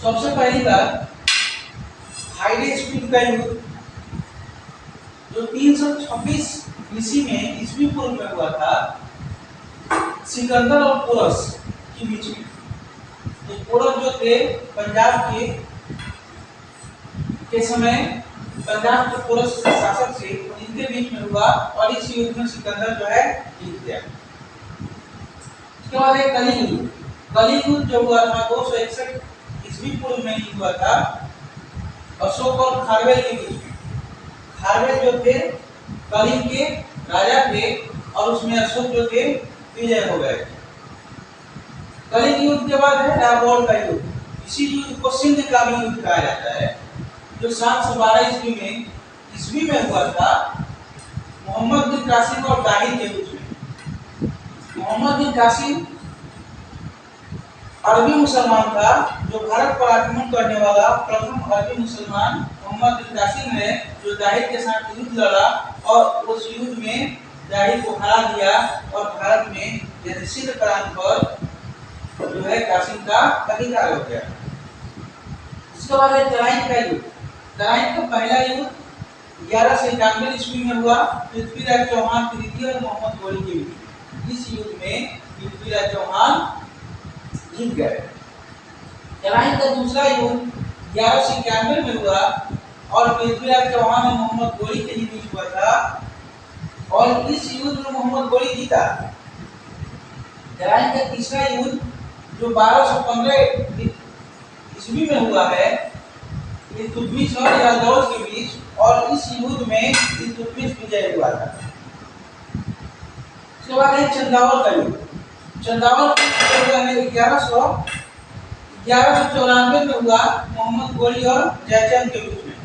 सबसे पहली बात, हाईवे स्पीड का युद्ध जो 326 ईस्वी में ईस्वी पूर्व में हुआ था सिकंदर और पोरस के बीच में। तो पोरस जो थे पंजाब के समय पंजाब के पोरस शासक थे, इनके बीच में हुआ और इस युद्ध में सिकंदर जो है जीत गया। इसके बाद एक कलिंग युद्ध जो हुआ था 261 ईस्वी पूर्व में ही हुआ था अशोक और खारवेल के बीच में। खारवेल जो थे कलिंग के राजा थे और उसमें अशोक जो थे विजय हो गए। कलिंग युद्ध के बाद है रावण का युद्ध। इसी युद्ध को सिंध का भी युद्ध कहा जाता है, जो 712 ईस्वी में हुआ था मोहम्मद बिन कासिम और दाहिर के बीच में। मोहम्मद बिन कासिम अरबी मुसलमान था, जो भारत पर आक्रमण करने वाला प्रथम अरबी मुसलमान मोहम्मद बिन कासिम है, जो दाहिर के साथ युद्ध लड़ा और उस युद्ध में दाहिर को हरा दिया और भारत में सिंध प्रांत पर जो है कासिम का अधिकार हो गया। इसके बाद है तराइन का युद्ध। तराइन का पहला युद्ध 1191 ईस्वी में हुआ पृथ्वीराज चौहान तृतीय और मोहम्मद गौरी के बीच। इस युद्ध में पृथ्वीराज चौहान जीत गए। तराइन का दूसरा युद्ध 1191 में हुआ और पृथ्वीराज चौहान और मोहम्मद गौरी के बीच हुआ था और इस युद्ध में मोहम्मद गौरी जीता। तराइन का तीसरा युद्ध जो 1215 ईस्वी में हुआ है इल्तुतमिश और यादव के बीच, और इस युद्ध में इल्तुतमिश विजय हुआ था। इसके बाद है चंदावल का युद्ध। चंदावल का युद्ध 1194 में हुआ मोहम्मद गौरी और जयचंद के बीच में,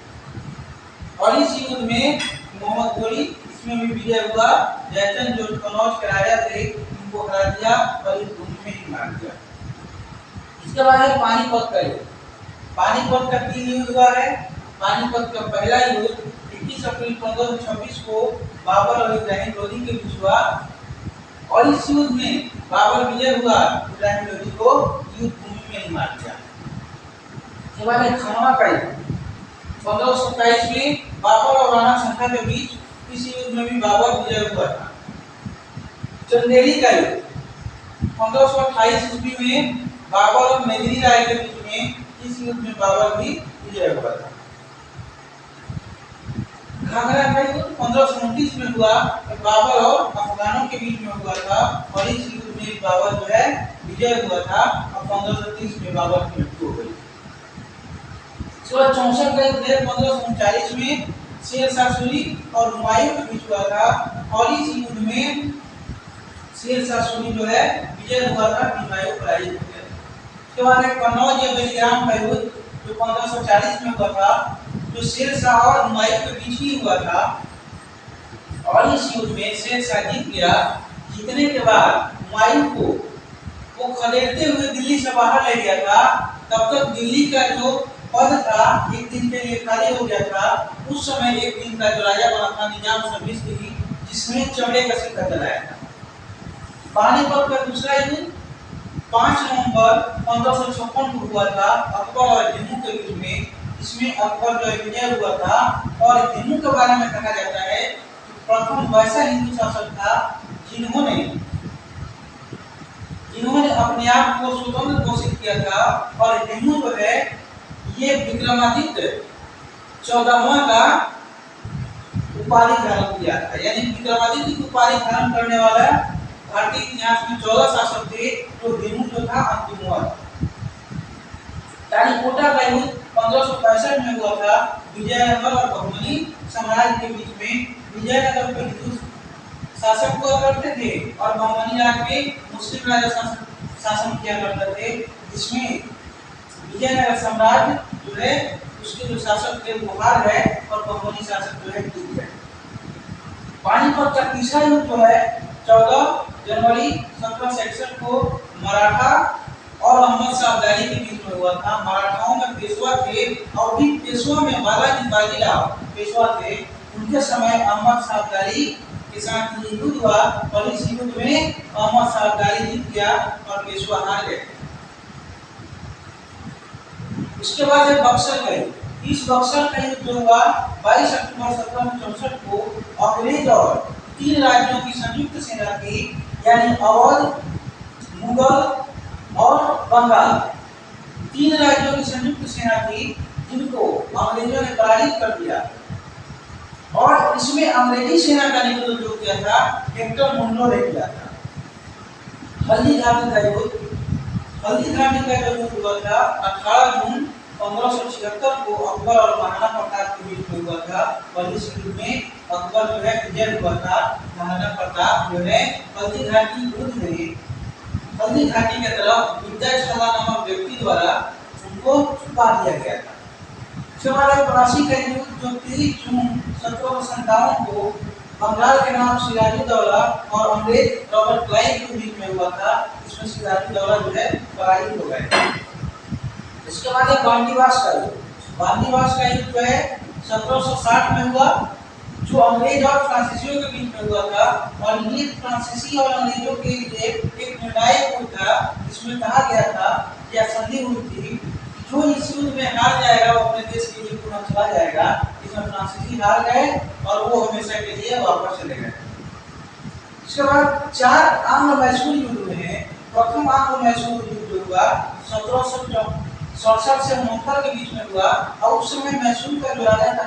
और इस युद्ध में मोहम्मद गौरी इसमें भी विजय हुआ। जयचंद जो कनौज के राजा थे उनको हरा दिया और इस भूमि में ही मार दिया। इसके बाद है पानीपत का युद्ध। पानीपत का 3 युद्ध हुआ है। पानीपत का पहला युद्ध 21 अप्रैल 1526 को बाबर और इब्राहिम लोदी के बीच हुआ और इस युद्ध में बाबर विजय हुआ, इब्राहिम लोदी को युद्ध भूमि में ही मार दिया। इसके बाद है खानवा का युद्ध 1527 में बाबर और राणा संखा के बीच। इस युद्ध में भी बाबर विजय हुआ था। चंदेरी का युद्ध 1528 ईस्वी में बाबर और मेदिनी राय के बीच में। इस युद्ध में बाबर भी विजय हुआ था। घाघरा का युद्ध 1529 में हुआ, बाबर और अफगानों के बीच में हुआ था और इस युद्ध में बाबर जो है विजय हुआ था और 1530 में बाबर की मृत्यु हो गई। 1664 का युद्ध 1539 में शेरशाह सूरी और हुमायूं के बीच हुआ था और इस युद्ध में शेरशाह सूरी जो है विजय हुआ था, हुमायूं पराजित हो गया। उसके बाद है कन्नौज या बेलीग्राम का युद्ध जो 1540 में हुआ था, जो शेरशाह और हुमायूं के बीच ही हुआ था और इस युद्ध में शेरशाह जीत गया। जीतने के बाद हुमायूं को वो खदेड़ते हुए दिल्ली से बाहर ले गया था। तब तक दिल्ली का जो पद था एक दिन के लिए खाली हो गया था। उस समय एक दिन का जो राजा बना था निजाम शबीस्ती, जिसने चमड़े का सिक्का चलाया था। पानीपत का दूसरा युद्ध 5 नवंबर 1556 को हुआ था अकबर और जम्मू के बीच में। इसमें अकबर जो विजय हुआ था और जम्मू के बारे में कहा जाता है कि प्रथम वैसा हिंदू शासक था जिन्होंने अपने आप को स्वतंत्र घोषित किया था और जम्मू जो है ये विक्रमादित्य 14वां का उपाधि धारण किया था। यानी विक्रमादित्य की उपाधि धारण करने वाला भारतीय इतिहास में 14 शासक थे, तो जम्मू जो था अंतिम हुआ। तालीकोटा का युद्ध 1565 में हुआ था विजयनगर और बहमनी साम्राज्य के बीच में। विजयनगर के हिंदू शासक हुआ करते थे और बहमनी राज में मुस्लिम राजा शासन किया करते थे, जिसमें विजयनगर साम्राज्य जो है उसके जो शासक थे वो हार गए और बहमनी शासक जो है जीत गए। पानीपत का तीसरा युद्ध जो है 14 जनवरी 1761 को मराठा और अहमद शाह अब्दाली के बीच में हुआ था। मराठाओं में पेशवा थे और भी पेशवा में बालाजी बाजीराव पेशवा थे। उनके समय अहमद शाह अब्दाली के साथ युद्ध हुआ और इस युद्ध में अहमद शाह अब्दाली जीत गया और पेशवा हार गए। इसके बाद है बक्सर का युद्ध। इस बक्सर का युद्ध जो हुआ 22 अक्टूबर 1764 को अंग्रेज और 3 राज्यों की संयुक्त सेना थी, यानी अवध, मुगल और बंगाल, 3 राज्यों की संयुक्त सेना थी जिनको अंग्रेजों ने पराजित कर दिया। और इसमें अंग्रेजी सेना का नेतृत्व जो किया था हेक्टर मुंडो ने किया था। हल्दी घाटी का युद्ध, हल्दी घाटी का जो युद्ध हुआ था 18 जून 1576 को अकबर और महाराणा प्रताप के बीच में हुआ था। और इस युद्ध में अकबर जो है विजय हुआ था, महाराणा प्रताप जो है हल्दी घाटी युद्ध में हल्दी घाटी के तरफ विद्याचला नामक व्यक्ति द्वारा उनको छुपा दिया गया था। इसके बाद प्लासी का युद्ध जो 23 जून 1757 को बंगाल के नाम सिराजुद्दौला और अंग्रेज रॉबर्ट क्लाइव के बीच में हुआ था। इसमें सिराजुद्दौला जो है पराजित हो गए। इसके बाद है बांदीवास का युद्ध। बांदीवास का युद्ध जो है 1760 में हुआ, जो अंग्रेज और फ्रांसीसियों के बीच में हुआ था। और ये फ्रांसीसी और अंग्रेजों के लिए एक निर्णायक युद्ध था। इसमें कहा गया था या संधि हुई थी जो इस युद्ध में हार जाएगा वो अपने देश के लिए पुनः चला जाएगा। इसमें फ्रांसीसी हार गए और वो हमेशा के लिए वापस चले गए। इसके बाद 4 आंग्ल मैसूर युद्ध हुए। प्रथम आंग्ल मैसूर युद्ध जो हुआ 1767 से 69 के बीच में हुआ और उस समय मैसूर का जो राजा था